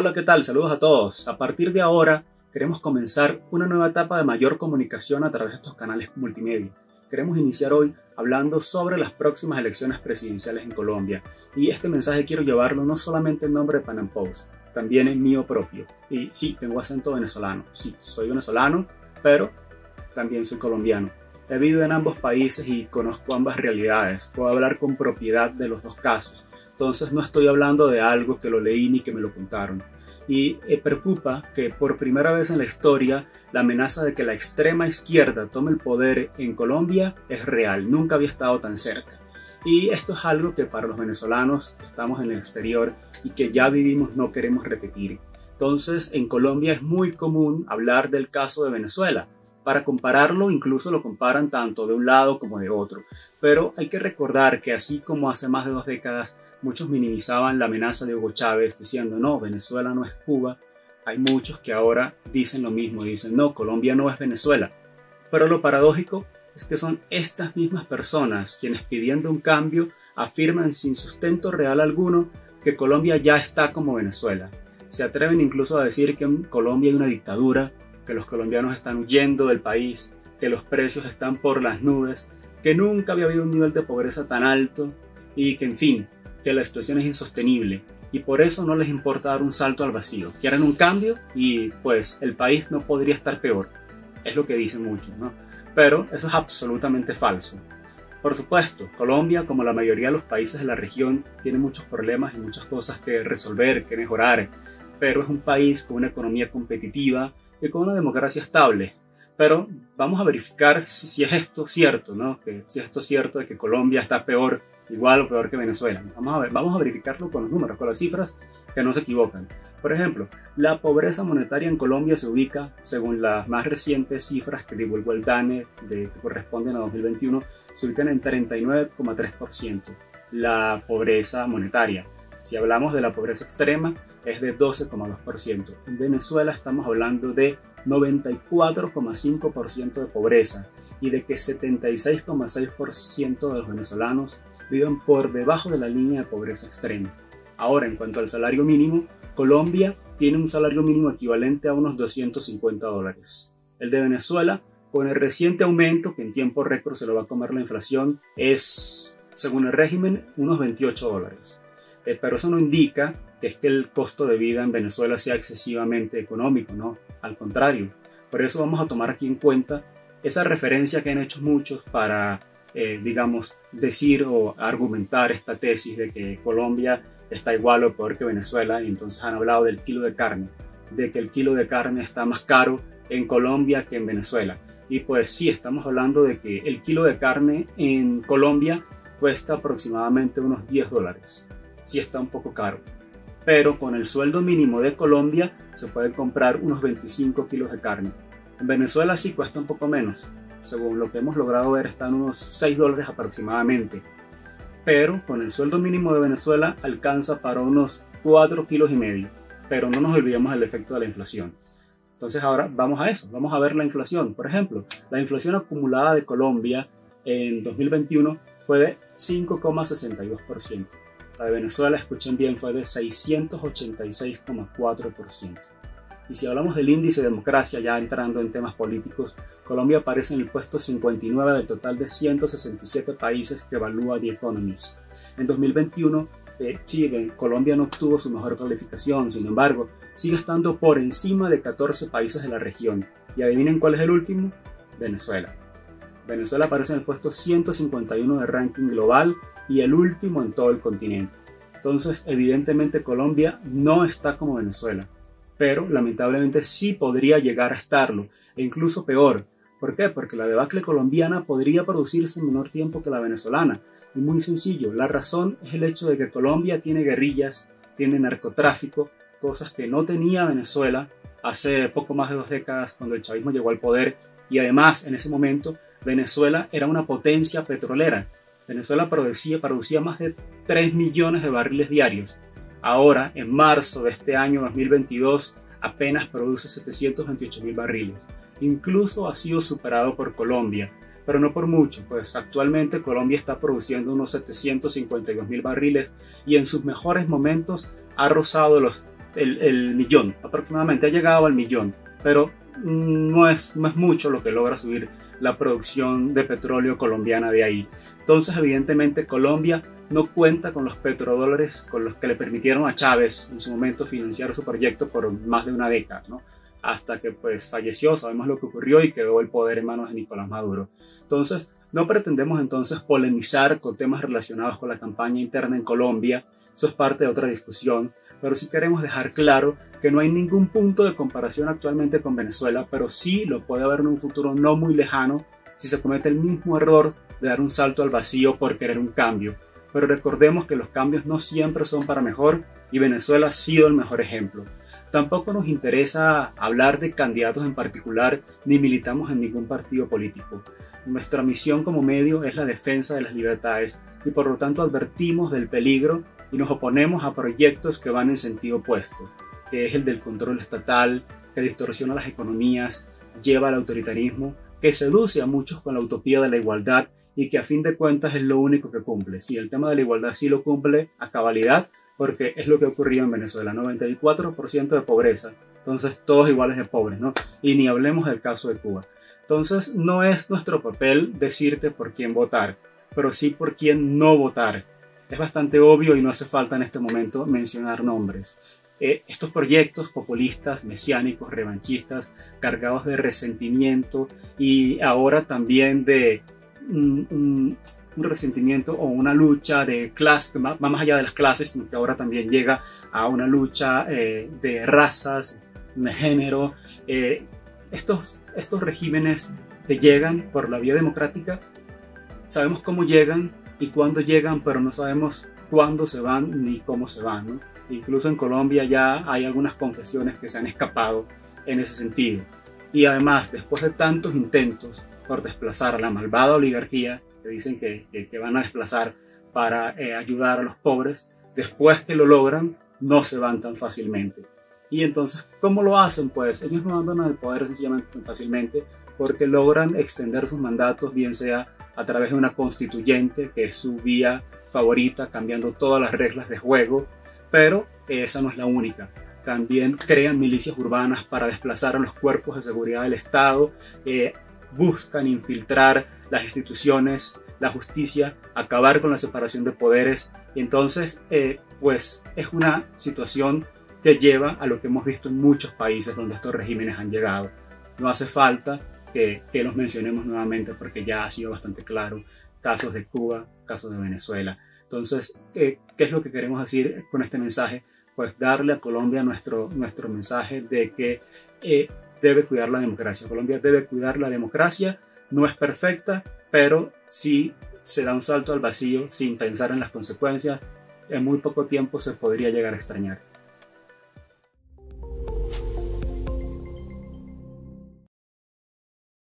Hola, ¿qué tal? Saludos a todos. A partir de ahora queremos comenzar una nueva etapa de mayor comunicación a través de estos canales multimedia. Queremos iniciar hoy hablando sobre las próximas elecciones presidenciales en Colombia, y este mensaje quiero llevarlo no solamente en nombre de Pan Am Post, también en mío propio. Y sí, tengo acento venezolano, sí, soy venezolano, pero también soy colombiano. He vivido en ambos países y conozco ambas realidades, puedo hablar con propiedad de los dos casos. Entonces no estoy hablando de algo que lo leí ni que me lo contaron. Y preocupa que por primera vez en la historia la amenaza de que la extrema izquierda tome el poder en Colombia es real, nunca había estado tan cerca. Y esto es algo que para los venezolanos que estamos en el exterior y que ya vivimos no queremos repetir. Entonces en Colombia es muy común hablar del caso de Venezuela. Para compararlo, incluso lo comparan tanto de un lado como de otro. Pero hay que recordar que así como hace más de 2 décadas muchos minimizaban la amenaza de Hugo Chávez diciendo no, Venezuela no es Cuba, hay muchos que ahora dicen lo mismo, dicen no, Colombia no es Venezuela. Pero lo paradójico es que son estas mismas personas quienes pidiendo un cambio afirman sin sustento real alguno que Colombia ya está como Venezuela. Se atreven incluso a decir que en Colombia hay una dictadura, que los colombianos están huyendo del país, que los precios están por las nubes, que nunca había habido un nivel de pobreza tan alto y que, en fin, que la situación es insostenible y por eso no les importa dar un salto al vacío. Quieren un cambio y pues el país no podría estar peor. Es lo que dicen muchos, ¿no? Pero eso es absolutamente falso. Por supuesto, Colombia, como la mayoría de los países de la región, tiene muchos problemas y muchas cosas que resolver, que mejorar, pero es un país con una economía competitiva y con una democracia estable. Pero vamos a verificar si es esto cierto, ¿no? Que si esto es cierto de que Colombia está peor, igual o peor que Venezuela. Vamos a verificarlo con los números, con las cifras que no se equivocan. Por ejemplo, la pobreza monetaria en Colombia se ubica, según las más recientes cifras que divulgó el DANE, que corresponden a 2021, se ubican en 39,3%. La pobreza monetaria. Si hablamos de la pobreza extrema, es de 12,2%. En Venezuela estamos hablando de 94,5% de pobreza y de que 76,6% de los venezolanos viven por debajo de la línea de pobreza extrema. Ahora, en cuanto al salario mínimo, Colombia tiene un salario mínimo equivalente a unos $250. El de Venezuela, con el reciente aumento, que en tiempo récord se lo va a comer la inflación, es, según el régimen, unos $28. Pero eso no indica que es que el costo de vida en Venezuela sea excesivamente económico, ¿no? Al contrario. Por eso vamos a tomar aquí en cuenta esa referencia que han hecho muchos para, digamos, decir o argumentar esta tesis de que Colombia está igual o peor que Venezuela, y entonces han hablado del kilo de carne, de que el kilo de carne está más caro en Colombia que en Venezuela. Y pues sí, estamos hablando de que el kilo de carne en Colombia cuesta aproximadamente unos $10. Sí está un poco caro, pero con el sueldo mínimo de Colombia se puede comprar unos 25 kilos de carne. En Venezuela sí cuesta un poco menos, según lo que hemos logrado ver están unos $6 aproximadamente, pero con el sueldo mínimo de Venezuela alcanza para unos 4,5 kilos, pero no nos olvidemos del efecto de la inflación. Entonces ahora vamos a eso, vamos a ver la inflación. Por ejemplo, la inflación acumulada de Colombia en 2021 fue de 5,62%. La de Venezuela, escuchen bien, fue de 686,4%. Y si hablamos del índice de democracia, ya entrando en temas políticos, Colombia aparece en el puesto 59 del total de 167 países que evalúa The Economist. En 2021, Chile, Colombia no obtuvo su mejor calificación, sin embargo, sigue estando por encima de 14 países de la región. Y adivinen cuál es el último, Venezuela. Venezuela aparece en el puesto 151 del ranking global y el último en todo el continente. Entonces, evidentemente Colombia no está como Venezuela, pero lamentablemente sí podría llegar a estarlo, e incluso peor. ¿Por qué? Porque la debacle colombiana podría producirse en menor tiempo que la venezolana. Y muy sencillo, la razón es el hecho de que Colombia tiene guerrillas, tiene narcotráfico, cosas que no tenía Venezuela hace poco más de 2 décadas cuando el chavismo llegó al poder, y además en ese momento Venezuela era una potencia petrolera. Venezuela producía más de 3 millones de barriles diarios. Ahora, en marzo de este año 2022, apenas produce 728.000 barriles. Incluso ha sido superado por Colombia, pero no por mucho, pues actualmente Colombia está produciendo unos 752.000 barriles y en sus mejores momentos ha rozado los el millón, aproximadamente ha llegado al millón, pero no es mucho lo que logra subir la producción de petróleo colombiana de ahí. Entonces, evidentemente, Colombia no cuenta con los petrodólares con los que le permitieron a Chávez en su momento financiar su proyecto por más de una década, ¿no? Hasta que pues falleció, sabemos lo que ocurrió y quedó el poder en manos de Nicolás Maduro. Entonces, no pretendemos entonces polemizar con temas relacionados con la campaña interna en Colombia, eso es parte de otra discusión, pero sí queremos dejar claro que no hay ningún punto de comparación actualmente con Venezuela, pero sí lo puede haber en un futuro no muy lejano si se comete el mismo error de dar un salto al vacío por querer un cambio. Pero recordemos que los cambios no siempre son para mejor y Venezuela ha sido el mejor ejemplo. Tampoco nos interesa hablar de candidatos en particular ni militamos en ningún partido político. Nuestra misión como medio es la defensa de las libertades y por lo tanto advertimos del peligro y nos oponemos a proyectos que van en sentido opuesto, que es el del control estatal, que distorsiona las economías, lleva al autoritarismo, que seduce a muchos con la utopía de la igualdad y que a fin de cuentas es lo único que cumple. Si el tema de la igualdad sí lo cumple a cabalidad, porque es lo que ha ocurrido en Venezuela, 94% de pobreza, entonces todos iguales de pobres, ¿no? Y ni hablemos del caso de Cuba. Entonces no es nuestro papel decirte por quién votar, pero sí por quién no votar. Es bastante obvio y no hace falta en este momento mencionar nombres. Estos proyectos populistas, mesiánicos, revanchistas, cargados de resentimiento y ahora también de un resentimiento o una lucha de clase, que va más allá de las clases, que ahora también llega a una lucha de razas, de género. Estos regímenes que llegan por la vía democrática, sabemos cómo llegan y cuándo llegan, pero no sabemos cuándo se van ni cómo se van, ¿no? Incluso en Colombia ya hay algunas confesiones que se han escapado en ese sentido. Y además, después de tantos intentos por desplazar a la malvada oligarquía, que dicen que van a desplazar para ayudar a los pobres, después que lo logran, no se van tan fácilmente. Y entonces, ¿cómo lo hacen? Pues ellos no abandonan el poder sencillamente tan fácilmente porque logran extender sus mandatos, bien sea a través de una constituyente, que es su vía favorita, cambiando todas las reglas de juego, pero esa no es la única. También crean milicias urbanas para desplazar a los cuerpos de seguridad del Estado, buscan infiltrar las instituciones, la justicia, acabar con la separación de poderes. Y entonces, pues es una situación que lleva a lo que hemos visto en muchos países donde estos regímenes han llegado. No hace falta que los mencionemos nuevamente porque ya ha sido bastante claro. Casos de Cuba, casos de Venezuela. Entonces, ¿qué es lo que queremos decir con este mensaje? Pues darle a Colombia nuestro mensaje de que debe cuidar la democracia. Colombia debe cuidar la democracia, no es perfecta, pero si se da un salto al vacío sin pensar en las consecuencias, en muy poco tiempo se podría llegar a extrañar.